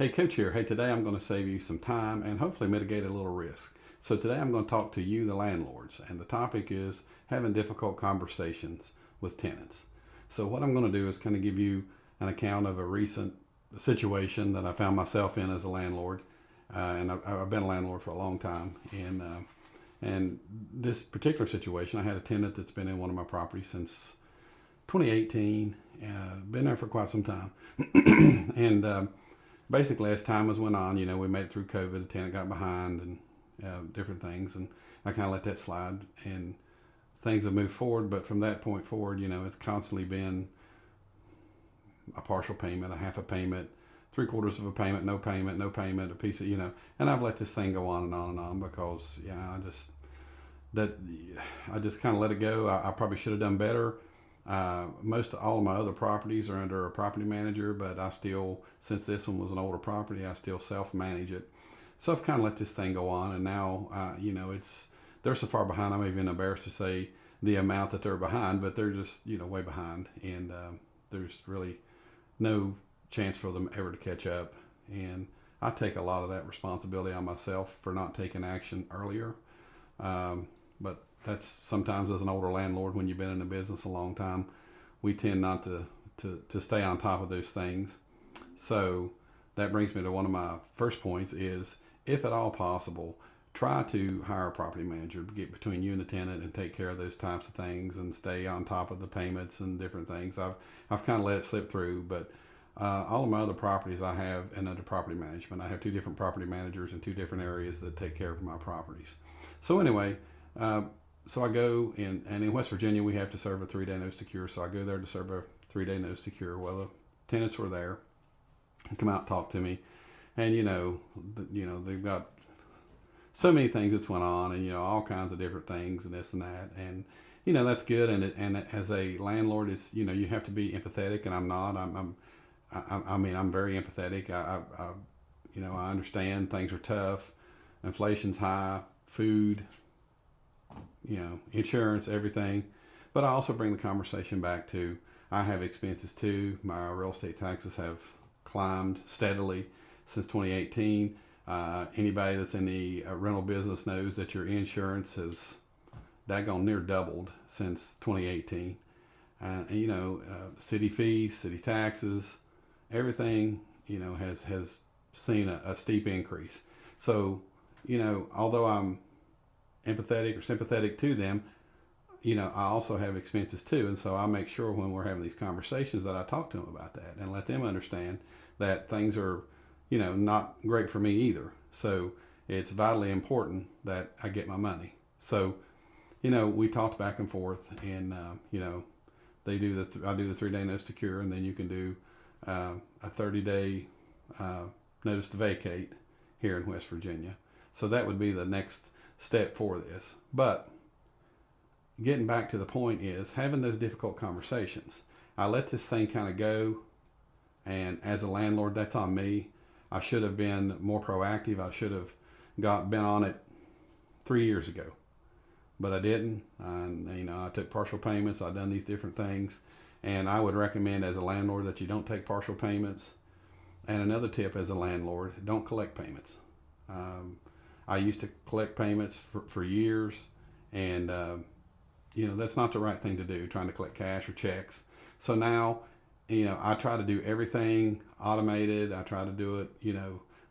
Hey, Coach here. Hey, today I'm going to save you some time and hopefully mitigate a little risk. So today I'm going to talk to you, the landlords, and the topic is having difficult conversations with tenants. So what I'm going to do is kind of give you an account of a recent situation that I found myself in as a landlord, and I've been a landlord for a long time. And this particular situation, I had a tenant that's been in one of my properties since 2018. Been there for quite some time, and basically as time was went on, we made it through COVID. The tenant got behind and different things, and I kind of let that slide, and things have moved forward. But from that point forward, it's constantly been a partial payment, a half a payment, three quarters of a payment, no payment, no payment, a piece of, and I've let this thing go on and on and on because, I just kind of let it go. I probably should have done better. Most all of my other properties are under a property manager, but I still, since this one was an older property, I still self-manage it. So I've kind of let this thing go on, and now, they're so far behind. I'm even embarrassed to say the amount that they're behind, but they're just, way behind, and there's really no chance for them ever to catch up. And I take a lot of that responsibility on myself for not taking action earlier. But that's sometimes as an older landlord, when you've been in the business a long time, we tend not to stay on top of those things. So that brings me to one of my first points is, if at all possible, try to hire a property manager to get between you and the tenant and take care of those types of things and stay on top of the payments and different things. I've kind of let it slip through, but all of my other properties I have and under property management. I have two different property managers in two different areas that take care of my properties. So anyway, so I go and in West Virginia we have to serve a 3-day notice to cure. So I go there to serve a 3-day notice to cure. Well, the tenants were there, come out and talk to me, and they've got so many things that's went on, and all kinds of different things and this and that, and that's good. And as a landlord, it's you have to be empathetic, and I'm not. I'm very empathetic. I understand things are tough, inflation's high, food, insurance, everything. But I also bring the conversation back to, I have expenses too. My real estate taxes have climbed steadily since 2018. Anybody that's in the rental business knows that your insurance has daggone near doubled since 2018. City fees, city taxes, everything, has seen a steep increase. So, although I'm empathetic or sympathetic to them, I also have expenses too. And so I make sure when we're having these conversations that I talk to them about that and let them understand that things are, not great for me either. So it's vitally important that I get my money. So, we talked back and forth, and, I do the 3-day notice to cure, and then you can do a 30-day notice to vacate here in West Virginia. So that would be the next step for this. But getting back to the point is having those difficult conversations. I let this thing kind of go, and as a landlord, that's on me. I should have been more proactive. I should have been on it 3 years ago, but I didn't. And I took partial payments. I've done these different things, and I would recommend as a landlord that you don't take partial payments. And another tip as a landlord, don't collect payments. I used to collect payments for years, and that's not the right thing to do, trying to collect cash or checks. So now, I try to do everything automated. I try to do it,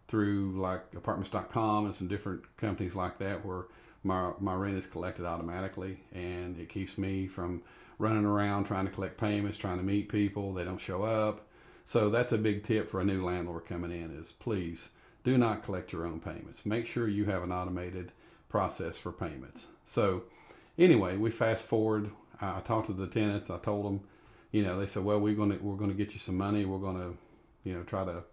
through like apartments.com and some different companies like that, where my rent is collected automatically, and it keeps me from running around trying to collect payments, trying to meet people. They don't show up. So that's a big tip for a new landlord coming in is, please do not collect your own payments. Make sure you have an automated process for payments. So anyway, we fast forward. I talked to the tenants. I told them, they said, well, we're going to get you some money. We're going to, try to,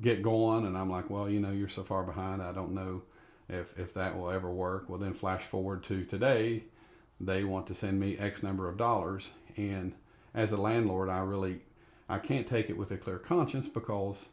get going. And I'm like, well, you're so far behind. I don't know if that will ever work. Well, then flash forward to today, they want to send me X number of dollars. And as a landlord, I can't take it with a clear conscience because,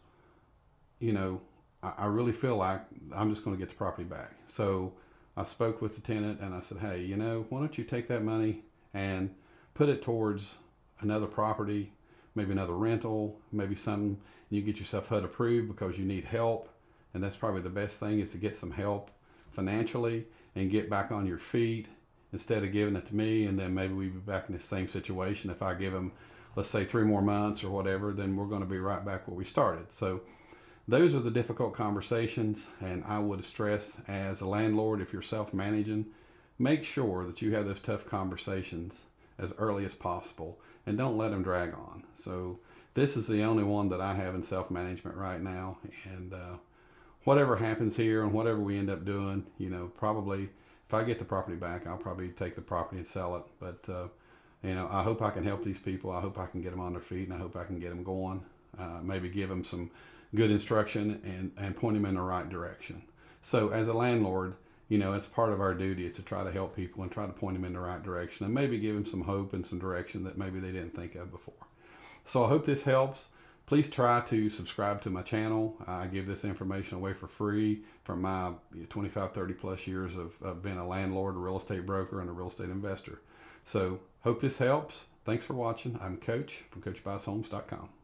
I really feel like I'm just going to get the property back. So I spoke with the tenant and I said, hey, why don't you take that money and put it towards another property, maybe another rental, maybe something, you get yourself HUD approved because you need help. And that's probably the best thing, is to get some help financially and get back on your feet, instead of giving it to me and then maybe we'd be back in the same situation. If I give them, let's say 3 more months or whatever, then we're going to be right back where we started. So those are the difficult conversations, and I would stress, as a landlord, if you're self-managing, make sure that you have those tough conversations as early as possible and don't let them drag on. So this is the only one that I have in self-management right now, and whatever happens here and whatever we end up doing, probably if I get the property back, I'll probably take the property and sell it. But I hope I can help these people. I hope I can get them on their feet, and I hope I can get them going. Maybe give them some good instruction and point them in the right direction. So as a landlord, it's part of our duty is to try to help people and try to point them in the right direction, and maybe give them some hope and some direction that maybe they didn't think of before. So I hope this helps. Please try to subscribe to my channel. I give this information away for free from my 25, 30 plus years of being a landlord, a real estate broker, and a real estate investor. So hope this helps. Thanks for watching. I'm Coach from CoachBuysHomes.com.